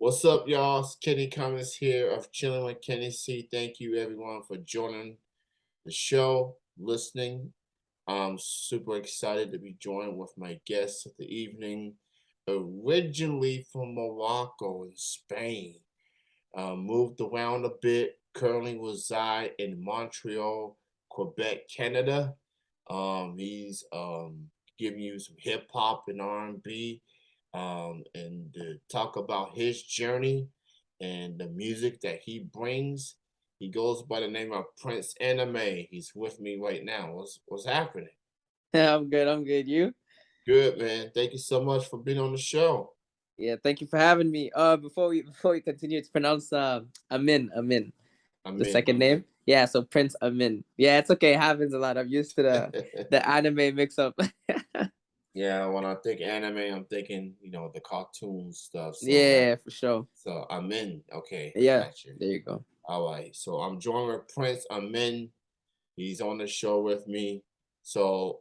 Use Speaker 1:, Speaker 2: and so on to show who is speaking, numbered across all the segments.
Speaker 1: What's up, y'all? It's Kenny Cummins here of Chilling with Kenny C. Thank you, everyone, for joining the show, listening. I'm super excited to be joined with my guest of the evening, originally from Morocco in Spain. Moved around a bit, currently reside in Montreal, Quebec, Canada. He's giving you some hip hop and R&B, and to talk about his journey and the music that he brings. He goes by the name of Prince Anime. He's with me right now. What's happening?
Speaker 2: I'm good. I'm good. You?
Speaker 1: Good, man. Thank you so much for being on the show.
Speaker 2: Yeah. Thank you for having me. Before we continue, it's pronounced Amin.
Speaker 1: I'm
Speaker 2: The
Speaker 1: in.
Speaker 2: second name. Yeah. So Prince Amin. Yeah. It's okay. It happens a lot. I'm used to the anime mix up.
Speaker 1: Yeah, when I think anime, I'm thinking, the cartoon stuff. So
Speaker 2: Yeah, for sure.
Speaker 1: I'm in. Okay, I
Speaker 2: Yeah.
Speaker 1: got you.
Speaker 2: There you go.
Speaker 1: All right. So I'm joined with Prince. I'm in. He's on the show with me. So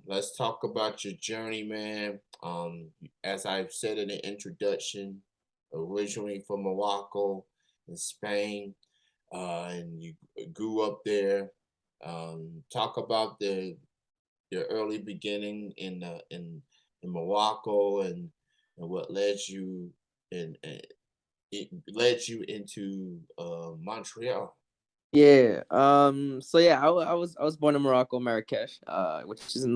Speaker 1: let's talk about your journey, man. As I've said in the introduction, originally from Morocco in Spain, and you grew up there. Talk about the your early beginning in Morocco, and what led you and it led you into Montreal.
Speaker 2: Yeah. So yeah, I was born in Morocco, Marrakesh, which is in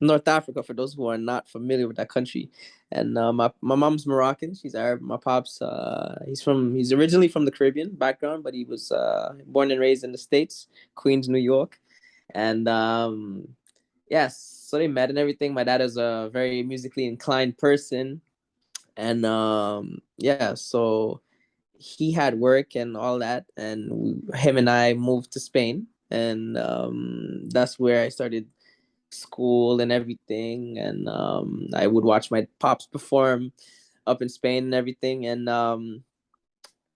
Speaker 2: North Africa. For those who are not familiar with that country, and my mom's Moroccan. She's Arab. My pops, he's originally from the Caribbean background, but he was born and raised in the States, Queens, New York, and yes, so they met and everything. My dad is a very musically inclined person, and yeah, so he had work and all that, and him and I moved to Spain, and that's where I started school and everything. And I would watch my pops perform up in Spain and everything. And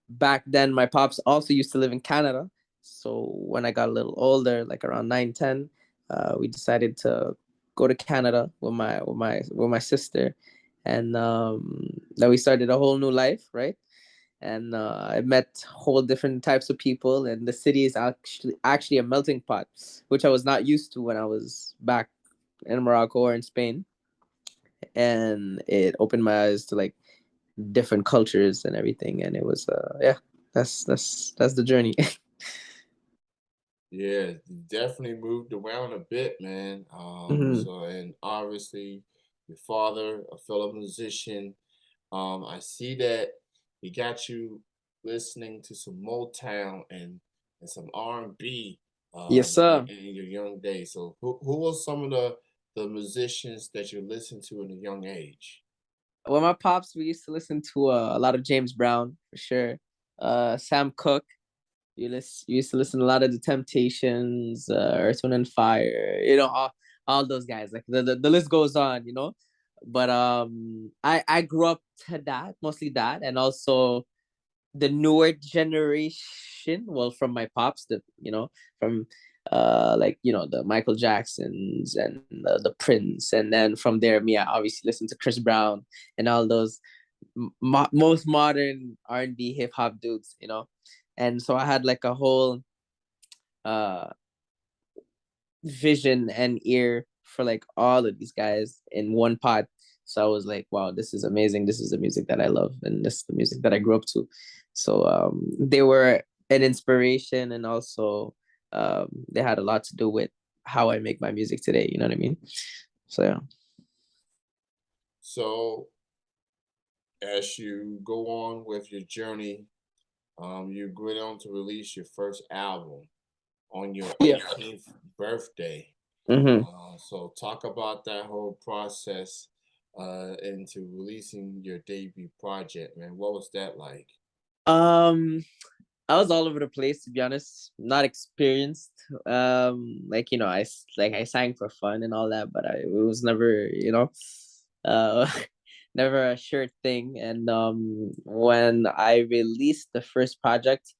Speaker 2: back then, my pops also used to live in Canada. So when I got a little older, like around 9, 10, we decided to go to Canada with my sister, and then we started a whole new life, right? And I met whole different types of people, and the city is actually a melting pot, which I was not used to when I was back in Morocco or in Spain, and it opened my eyes to like different cultures and everything, and it was yeah, that's the journey.
Speaker 1: Yeah, definitely moved around a bit, man.
Speaker 2: Hmm.
Speaker 1: So and obviously your father, a fellow musician. I see that he got you listening to some Motown and some R&B
Speaker 2: Yes, sir.
Speaker 1: in your young days. So who were some of the musicians that you listened to in a young age?
Speaker 2: Well, my pops, we used to listen to a lot of James Brown for sure. Sam Cooke. You used to listen to a lot of the Temptations, Earth, Wind and Fire. All those guys. Like the list goes on. But I grew up to that, mostly that, and also the newer generation. Well, from my pops, from like the Michael Jacksons and the Prince, and then from there, me, I obviously listened to Chris Brown and all those most modern R&B hip hop dudes. And so I had like a whole uh vision and ear for like all of these guys in one pot. So I was like, wow, this is amazing. This is the music that I love, and this is the music that I grew up to. So they were an inspiration, and also they had a lot to do with how I make my music today. You know what I mean? So yeah.
Speaker 1: So as you go on with your journey, you went on to release your first album on your
Speaker 2: Yeah.
Speaker 1: 18th birthday.
Speaker 2: Hmm.
Speaker 1: So talk about that whole process into releasing your debut project, man. What was that like?
Speaker 2: Um, I was all over the place, to be honest. Not experienced. Like I sang for fun and all that, but it was never, uh, never a sure thing. And when I released the first project,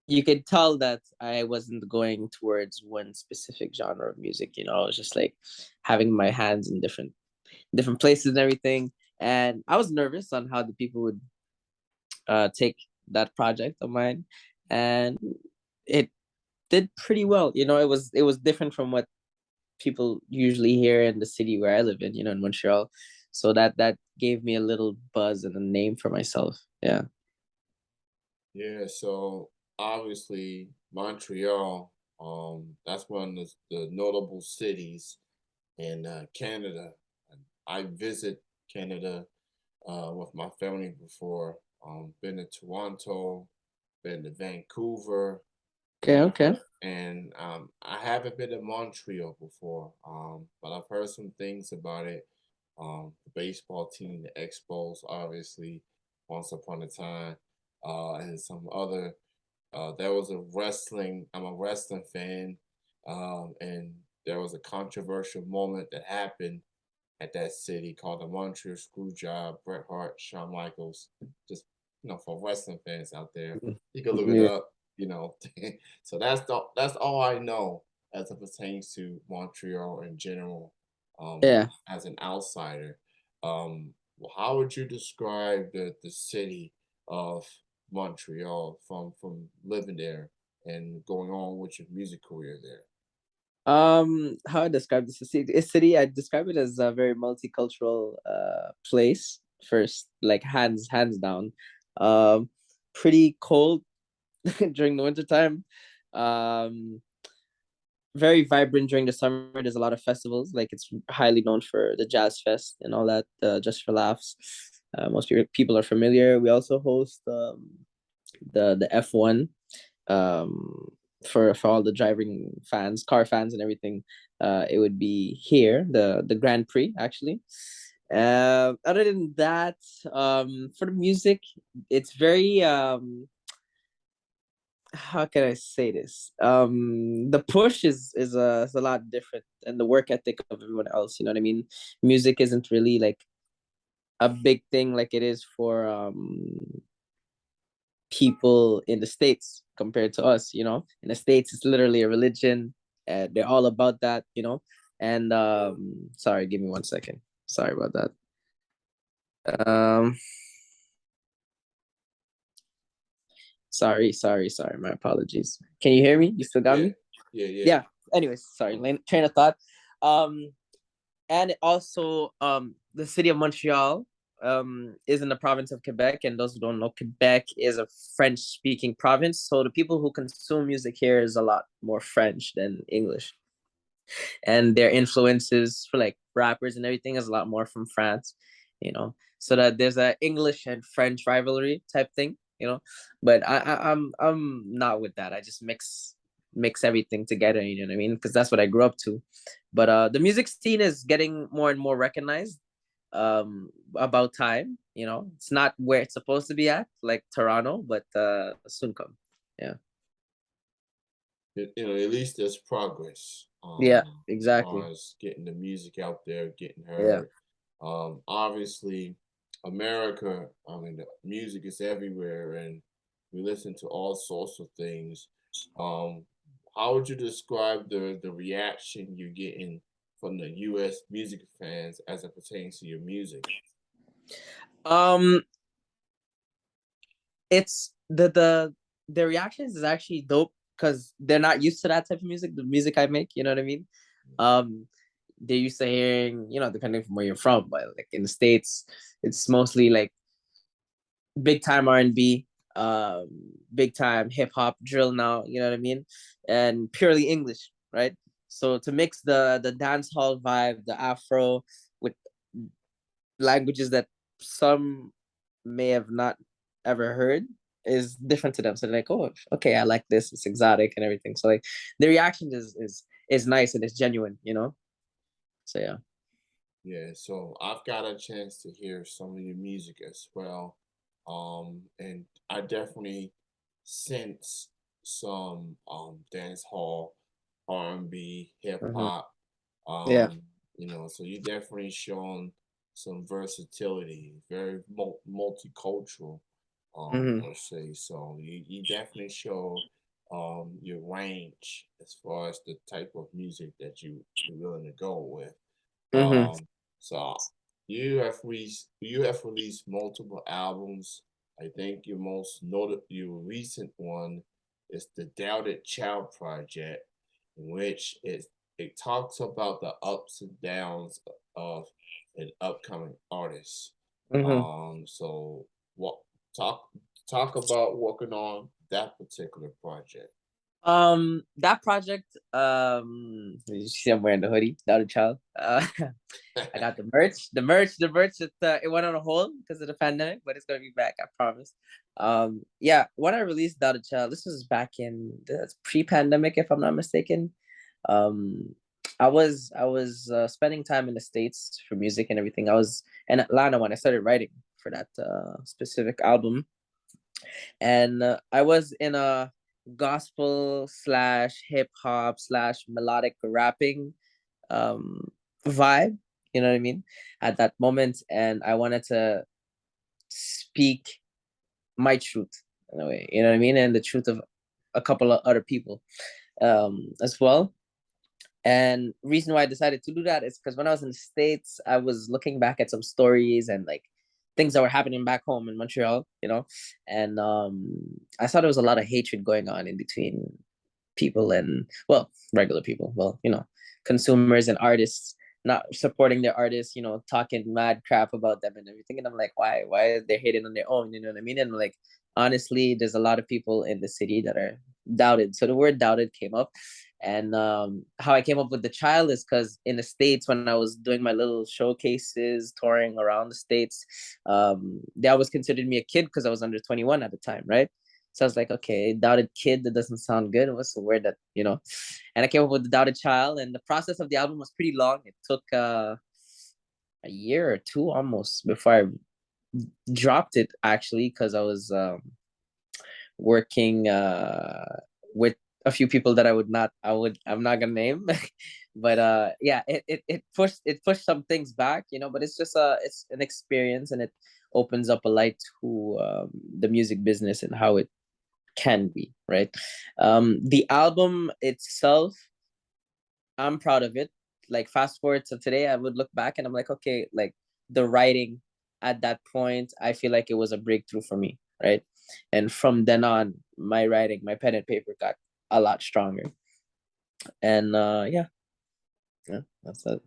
Speaker 2: you could tell that I wasn't going towards one specific genre of music. I was just like having my hands in different places and everything. And I was nervous on how the people would take that project of mine, and it did pretty well. It was different from what people usually hear in the city where I live in, in Montreal. So that gave me a little buzz and a name for myself. Yeah.
Speaker 1: Yeah, so obviously Montreal, that's one of the notable cities in Canada. And I visit Canada with my family before. Been to Toronto, been to Vancouver,
Speaker 2: Okay. Okay.
Speaker 1: and I haven't been to Montreal before, but I've heard some things about it. The baseball team, the Expos, obviously, once upon a time, and some other. There was a wrestling. I'm a wrestling fan, and there was a controversial moment that happened at that city called the Montreal Screwjob. Bret Hart, Shawn Michaels, just for wrestling fans out there, you can look it
Speaker 2: Yeah.
Speaker 1: up. So that's all I know as it pertains to Montreal in general.
Speaker 2: Yeah.
Speaker 1: As an outsider, how would you describe the city of Montreal from living there and going on with your music career there?
Speaker 2: How I describe this city, I describe it as a very multicultural place. First, like hands down. Um, Pretty cold during the winter time. Um, very vibrant during the summer. There's a lot of festivals. Like it's highly known for the Jazz Fest and all that. Just for laughs. Most people are familiar. We also host the F1 um for all the driving fans, car fans and everything. It would be here, the Grand Prix actually. Other than that, for the music, it's very how can I say this? The push is a lot different, and the work ethic of everyone else. You know what I mean? Music isn't really like a big thing like it is for people in the States compared to us. In the States it's literally a religion. They're all about that. And sorry, give me 1 second. Sorry about that. um sorry, my apologies. Can you hear me? You still got
Speaker 1: Yeah,
Speaker 2: me?
Speaker 1: yeah, yeah.
Speaker 2: Yeah. Anyways, sorry, train of thought. um and also, the city of Montreal is in the province of Quebec, and those who don't know, Quebec is a French speaking province, so the people who consume music here is a lot more French than English, and their influences for like rappers and everything is a lot more from France, so that there's a English and French rivalry type thing. But I'm not with that. I just mix everything together, you know what I mean? Because that's what I grew up to. But the music scene is getting more and more recognized. About time, it's not where it's supposed to be at, like Toronto, but soon come. Yeah.
Speaker 1: At least there's progress,
Speaker 2: Yeah,
Speaker 1: as far
Speaker 2: exactly.
Speaker 1: as getting the music out there, getting
Speaker 2: Yeah.
Speaker 1: heard. Obviously, America, I mean, the music is everywhere, and we listen to all sorts of things. Um, how would you describe the reaction you're getting from the U.S. music fans as it pertains to your music?
Speaker 2: um it's the reactions is actually dope because they're not used to that type of music, the music I make, you know what I mean? um they're used to hearing, depending from where you're from, but like in the States, it's mostly like big time R&B, um big time hip hop, drill now, you know what I mean? And purely English, right? So to mix the dance hall vibe, the afro, with languages that some may have not ever heard, is different to them. So they're like, oh, okay, I like this. It's exotic and everything. So like the reaction is nice and it's genuine. So yeah.
Speaker 1: Yeah, so I've got a chance to hear some of your music as well. And I definitely sense some dance hall, R&B, hip
Speaker 2: Hmm.
Speaker 1: hop.
Speaker 2: Yeah.
Speaker 1: So you definitely shown some versatility, very multicultural,
Speaker 2: Hmm.
Speaker 1: per se. So you definitely show your range as far as the type of music that you're willing to go with.
Speaker 2: Hmm.
Speaker 1: Um, so you have released multiple albums. I think your recent one is the Doubted Child Project, in which it talks about the ups and downs of an upcoming artist.
Speaker 2: Hmm.
Speaker 1: So what talk talk about working on that particular project.
Speaker 2: That project, you see I'm wearing the hoodie, without a child. I got the merch, the merch. It went on a hold because of the pandemic, but it's gonna be back, I promise. Yeah, when I released Without a Child, this was back in the pre-pandemic, if I'm not mistaken. Um, I was spending time in the States for music and everything. I was in Atlanta when I started writing for that specific album, and I was in a gospel slash hip hop slash melodic rapping um vibe, you know what I mean, at that moment, and I wanted to speak my truth in a way, you know what I mean, and the truth of a couple of other people as well. And reason why I decided to do that is because when I was in the States, I was looking back at some stories and like things that were happening back home in Montreal, you know, and I saw there was a lot of hatred going on in between people and, well, regular people, well, you know, consumers and artists not supporting their artists, you know, talking mad crap about them and everything. And I'm like, why are they hating on their own? You know what I mean? And like, honestly, there's a lot of people in the city that are doubted. So the word doubted came up. And how I came up with the child is because in the States, when I was doing my little showcases, touring around the States, they always considered me a kid because I was under 21 at the time, right? So I was like, okay, doubted kid, that doesn't sound good. What's the word that, you know? And I came up with the doubted child. And the process of the album was pretty long. It took a year or two almost before I dropped it, actually, because I was working with a few people that I'm not gonna name. But yeah, it pushed some things back, you know, but it's just it's an experience, and it opens up a light to the music business and how it can be, right? The album itself, I'm proud of it. Like, fast forward to today, I would look back and I'm like, okay, like the writing at that point, I feel like it was a breakthrough for me, right? And from then on, my writing, my pen and paper got a lot stronger. And yeah, yeah, that's it.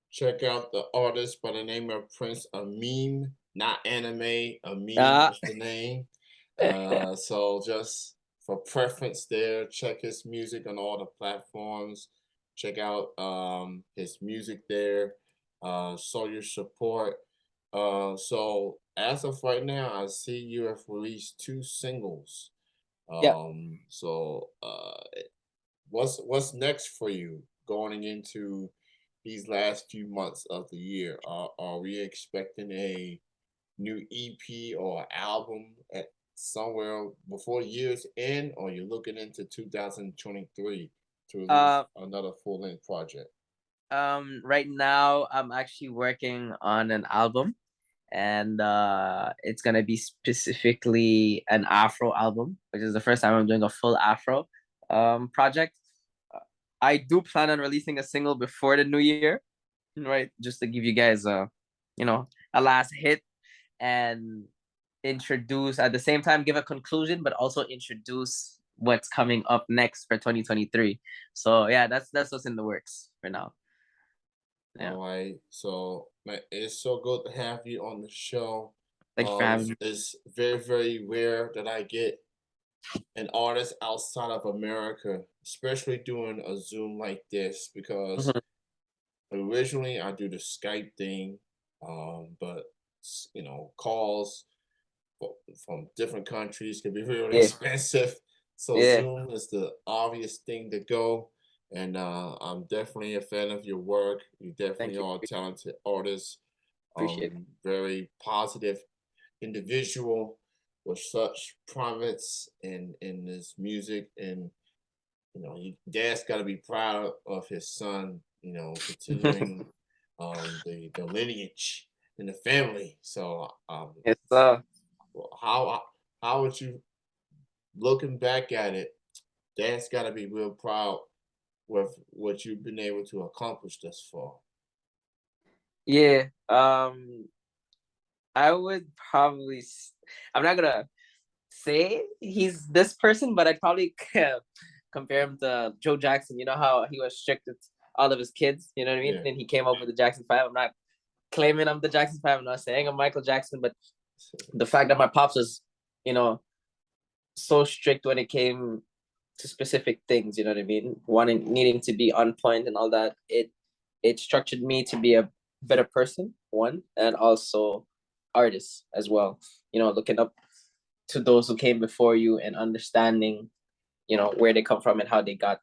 Speaker 1: Check out the artist by the name of Prince Amine, not anime. Amine
Speaker 2: Ah,
Speaker 1: is the name. So just for preference there, check his music on all the platforms. Check out his music there. Show your support. So as of right now, I see you have released two singles.
Speaker 2: yeah.
Speaker 1: What's next for you going into these last few months of the year? Are we expecting a new EP or album at somewhere before year's end, or you're looking into 2023 to release
Speaker 2: Uh,
Speaker 1: another full length project?
Speaker 2: right now, I'm actually working on an album, and it's gonna be specifically an Afro album, which is the first time I'm doing a full Afro project. Uh, I do plan on releasing a single before the new year, right? Just to give you guys you know, a last hit, and introduce at the same time, give a conclusion, but also introduce what's coming up next for 2023. So yeah, that's what's in the works for now. Yeah.
Speaker 1: All right. So man, it's so good to have you on the show.
Speaker 2: Thank you for having me.
Speaker 1: It's very, very rare that I get an artist outside of America, especially doing a Zoom like this, because
Speaker 2: Mhm.
Speaker 1: originally I do the Skype thing, but calls from different countries can be really
Speaker 2: Yeah.
Speaker 1: expensive. So
Speaker 2: Yeah.
Speaker 1: Zoom is the obvious thing to go. And I'm definitely a fan of your work. You definitely
Speaker 2: Thank you.
Speaker 1: are a talented artist,
Speaker 2: Appreciate it.
Speaker 1: very positive individual with such promise in his music. And dad's got to be proud of his son, continuing the lineage in the family. So
Speaker 2: Yes,
Speaker 1: well, how would you, looking back at it, dad's got to be real proud with what you've been able to accomplish thus far.
Speaker 2: yeah. I would probably. I'm not gonna say he's this person, but I'd probably compare him to Joe Jackson. You know how he was strict with all of his kids. You know what I mean?
Speaker 1: Yeah.
Speaker 2: And he came up with the Jackson Five. I'm not claiming I'm the Jackson Five. I'm not saying I'm Michael Jackson, but the fact that my pops was, you know, so strict when it came to specific things, you know what I mean? Wanting needing to be on point and all that, it structured me to be a better person, one, and also artist as well. You know, looking up to those who came before you and understanding, you know, where they come from and how they got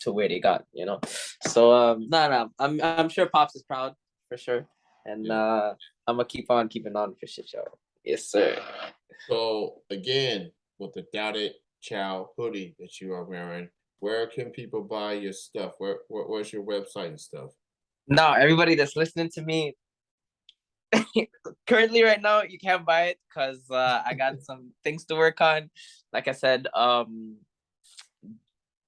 Speaker 2: to where they got, you know. So no, I'm sure Pops is proud for sure. And
Speaker 1: Yeah.
Speaker 2: I'm gonna keep on keeping on for shit show. Yes, sir.
Speaker 1: So again, with the Doubted Child hoodie that you are wearing, where can people buy your stuff? Where's your website and stuff?
Speaker 2: Now, everybody that's listening to me, currently right now, you can't buy it because I got some things to work on. Like I said,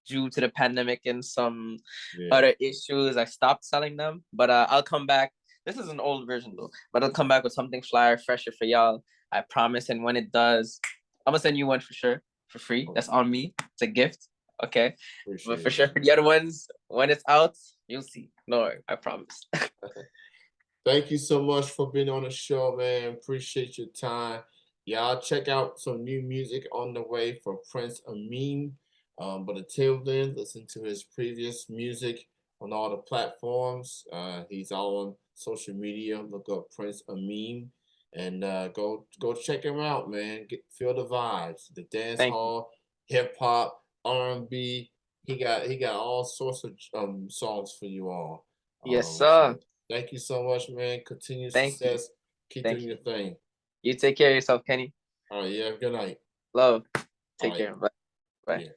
Speaker 2: due to the pandemic and some
Speaker 1: Yeah.
Speaker 2: other issues, I stopped selling them. But I'll come back. This is an old version though, but I'll come back with something flyer, fresher for y'all. I promise. And when it does, I'm gonna send you one for sure, for free. That's on me. It's a gift. Okay. But
Speaker 1: Appreciate
Speaker 2: for
Speaker 1: it,
Speaker 2: sure,
Speaker 1: man.
Speaker 2: for the other ones, when it's out, you'll see. No worry, I promise.
Speaker 1: Thank you so much for being on the show, man. Appreciate your time. Y'all check out some new music on the way for Prince Amine. But until then, listen to his previous music on all the platforms. He's all on social media. Look up Prince Amine and go check him out, man. Feel the vibes, the dance
Speaker 2: Thank you.
Speaker 1: hall, hip hop, R&B. He got all sorts of songs for you all.
Speaker 2: Yes,
Speaker 1: So
Speaker 2: sir.
Speaker 1: thank you so much, man. Continue
Speaker 2: Thank you.
Speaker 1: success. Keep
Speaker 2: Thank
Speaker 1: doing
Speaker 2: you.
Speaker 1: your thing.
Speaker 2: You take care of yourself, Kenny.
Speaker 1: All right. Yeah. Good night.
Speaker 2: Love.
Speaker 1: All
Speaker 2: Take
Speaker 1: right.
Speaker 2: care. Bye. Bye.
Speaker 1: Yeah.